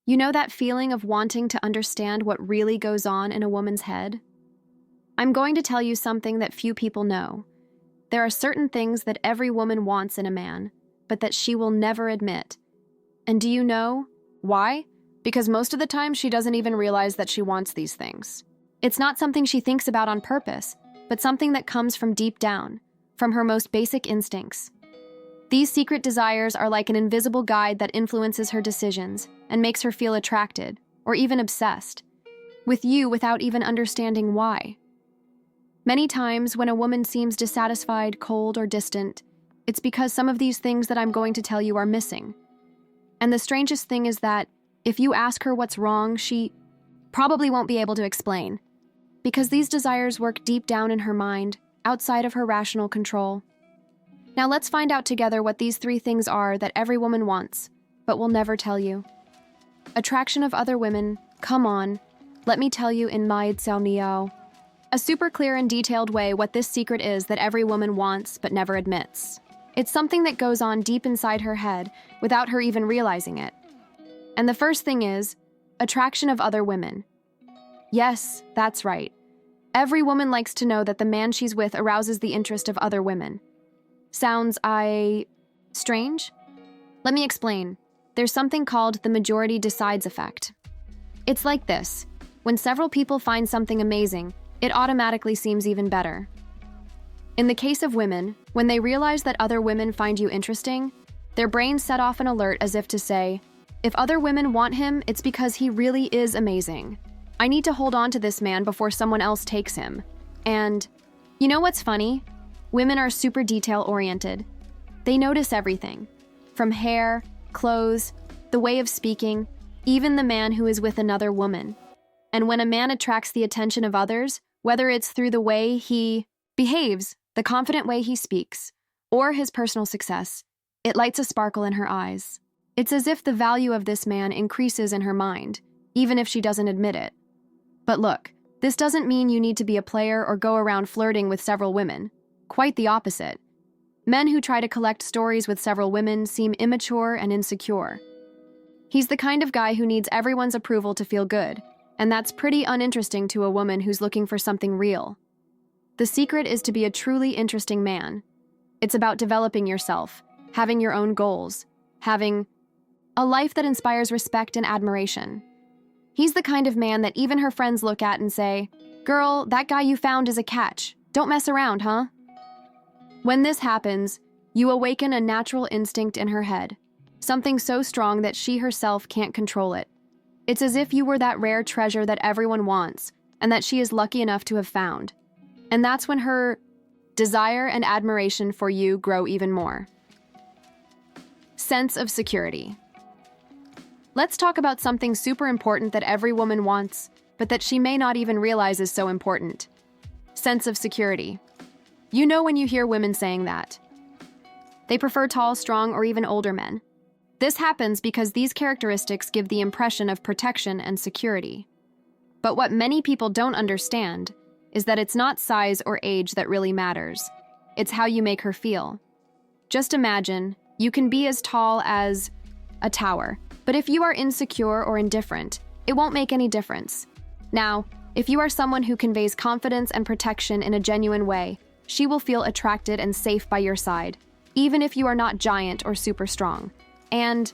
You know that feeling of wanting to understand what really goes on in a woman's head? I'm going to tell you something that few people know. There are certain things that every woman wants in a man, but that she will never admit. And do you know why? Because most of the time she doesn't even realize that she wants these things. It's not something she thinks about on purpose, but something that comes from deep down, from her most basic instincts. These secret desires are like an invisible guide that influences her decisions and makes her feel attracted, or even obsessed, with you without even understanding why. Many times when a woman seems dissatisfied, cold, or distant, it's because some of these things that I'm going to tell you are missing. And the strangest thing is that if you ask her what's wrong, she probably won't be able to explain, because these desires work deep down in her mind, outside of her rational control. Now let's find out together what these 3 things are that every woman wants, but will never tell you. Attraction of other women, come on, let me tell you in my Cao Miao. A super clear and detailed way what this secret is that every woman wants but never admits. It's something that goes on deep inside her head without her even realizing it. And the first thing is attraction of other women. Yes, that's right. Every woman likes to know that the man she's with arouses the interest of other women. Sounds, strange? Let me explain. There's something called the majority decides effect. It's like this. When several people find something amazing, it automatically seems even better. In the case of women, when they realize that other women find you interesting, their brains set off an alert as if to say, if other women want him, it's because he really is amazing. I need to hold on to this man before someone else takes him. And you know what's funny? Women are super detail-oriented. They notice everything, from hair, clothes, the way of speaking, even the man who is with another woman. And when a man attracts the attention of others, whether it's through the way he behaves, the confident way he speaks, or his personal success, it lights a sparkle in her eyes. It's as if the value of this man increases in her mind, even if she doesn't admit it. But look, this doesn't mean you need to be a player or go around flirting with several women. Quite the opposite. Men who try to collect stories with several women seem immature and insecure. He's the kind of guy who needs everyone's approval to feel good, and that's pretty uninteresting to a woman who's looking for something real. The secret is to be a truly interesting man. It's about developing yourself, having your own goals, having a life that inspires respect and admiration. He's the kind of man that even her friends look at and say, "Girl, that guy you found is a catch. Don't mess around, huh?" When this happens, you awaken a natural instinct in her head, something so strong that she herself can't control it. It's as if you were that rare treasure that everyone wants, and that she is lucky enough to have found. And that's when her desire and admiration for you grow even more. Sense of security. Let's talk about something super important that every woman wants, but that she may not even realize is so important. Sense of security. You know when you hear women saying that. They prefer tall, strong, or even older men. This happens because these characteristics give the impression of protection and security. But what many people don't understand is that it's not size or age that really matters. It's how you make her feel. Just imagine, you can be as tall as a tower, but if you are insecure or indifferent, it won't make any difference. Now, if you are someone who conveys confidence and protection in a genuine way, she will feel attracted and safe by your side, even if you are not giant or super strong. And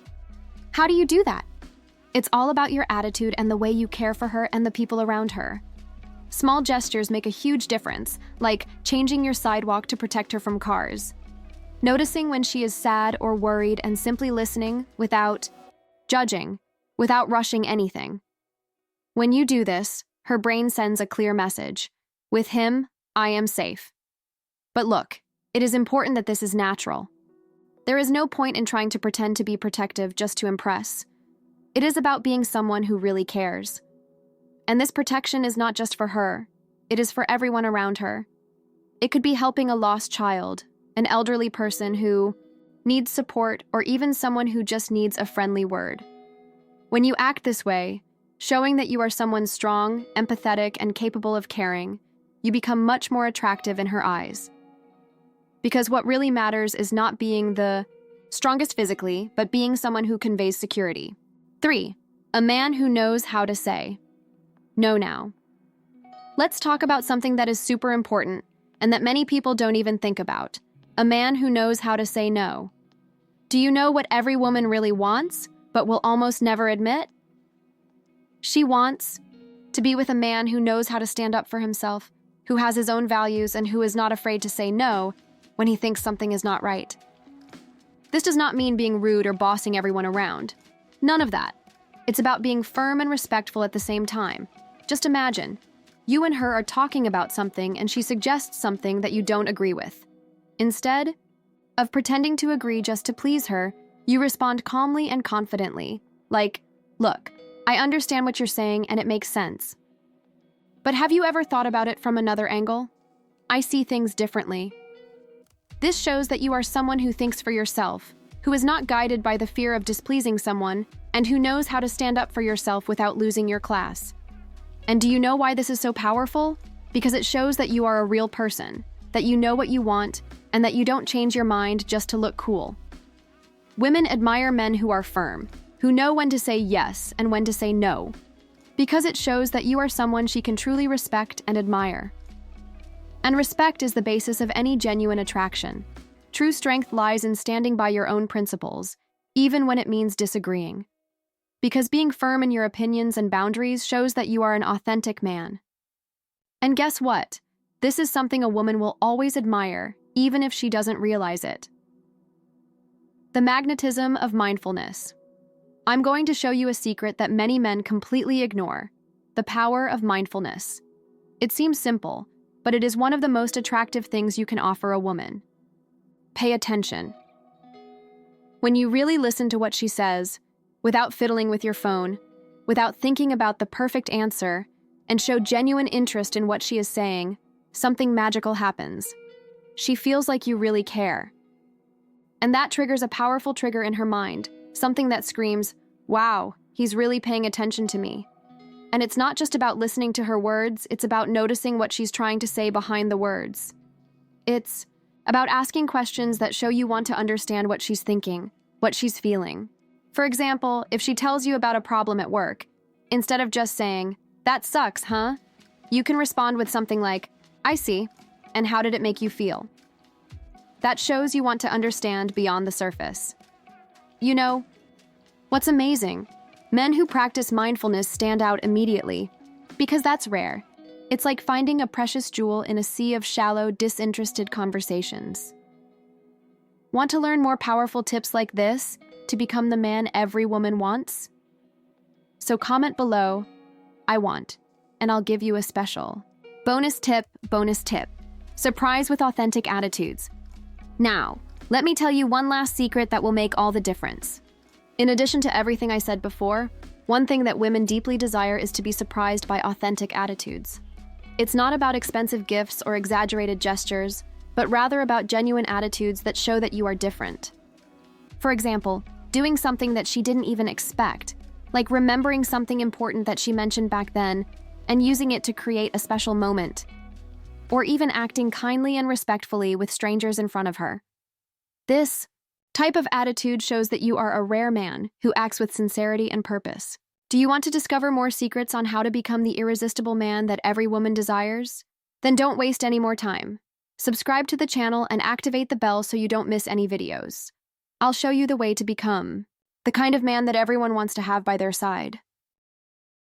how do you do that? It's all about your attitude and the way you care for her and the people around her. Small gestures make a huge difference, like changing your sidewalk to protect her from cars. Noticing when she is sad or worried and simply listening without judging, without rushing anything. When you do this, her brain sends a clear message. With him, I am safe. But look, it is important that this is natural. There is no point in trying to pretend to be protective just to impress. It is about being someone who really cares. And this protection is not just for her, it is for everyone around her. It could be helping a lost child, an elderly person who needs support, or even someone who just needs a friendly word. When you act this way, showing that you are someone strong, empathetic, and capable of caring, you become much more attractive in her eyes. Because what really matters is not being the strongest physically, but being someone who conveys security. 3. A man who knows how to say no now. Let's talk about something that is super important and that many people don't even think about. A man who knows how to say no. Do you know what every woman really wants, but will almost never admit? She wants to be with a man who knows how to stand up for himself, who has his own values, and who is not afraid to say no when he thinks something is not right. This does not mean being rude or bossing everyone around. None of that. It's about being firm and respectful at the same time. Just imagine, you and her are talking about something and she suggests something that you don't agree with. Instead of pretending to agree just to please her, you respond calmly and confidently, like, "Look, I understand what you're saying and it makes sense. But have you ever thought about it from another angle? I see things differently." This shows that you are someone who thinks for yourself, who is not guided by the fear of displeasing someone, and who knows how to stand up for yourself without losing your class. And do you know why this is so powerful? Because it shows that you are a real person, that you know what you want, and that you don't change your mind just to look cool. Women admire men who are firm, who know when to say yes and when to say no, because it shows that you are someone she can truly respect and admire. And respect is the basis of any genuine attraction. True strength lies in standing by your own principles, even when it means disagreeing. Because being firm in your opinions and boundaries shows that you are an authentic man. And guess what? This is something a woman will always admire, even if she doesn't realize it. The magnetism of mindfulness. I'm going to show you a secret that many men completely ignore: the power of mindfulness. It seems simple, but it is one of the most attractive things you can offer a woman. Pay attention. When you really listen to what she says, without fiddling with your phone, without thinking about the perfect answer, and show genuine interest in what she is saying, something magical happens. She feels like you really care. And that triggers a powerful trigger in her mind, something that screams, "Wow, he's really paying attention to me." And it's not just about listening to her words, it's about noticing what she's trying to say behind the words. It's about asking questions that show you want to understand what she's thinking, what she's feeling. For example, if she tells you about a problem at work, instead of just saying, "That sucks, huh?" you can respond with something like, "I see, and how did it make you feel?" That shows you want to understand beyond the surface. You know, what's amazing? Men who practice mindfulness stand out immediately, because that's rare. It's like finding a precious jewel in a sea of shallow, disinterested conversations. Want to learn more powerful tips like this to become the man every woman wants? So comment below, "I want," and I'll give you a special bonus tip. Surprise with authentic attitudes. Now, let me tell you one last secret that will make all the difference. In addition to everything I said before, one thing that women deeply desire is to be surprised by authentic attitudes. It's not about expensive gifts or exaggerated gestures, but rather about genuine attitudes that show that you are different. For example, doing something that she didn't even expect, like remembering something important that she mentioned back then and using it to create a special moment, or even acting kindly and respectfully with strangers in front of her. This type of attitude shows that you are a rare man who acts with sincerity and purpose. Do you want to discover more secrets on how to become the irresistible man that every woman desires? Then don't waste any more time. Subscribe to the channel and activate the bell so you don't miss any videos. I'll show you the way to become the kind of man that everyone wants to have by their side.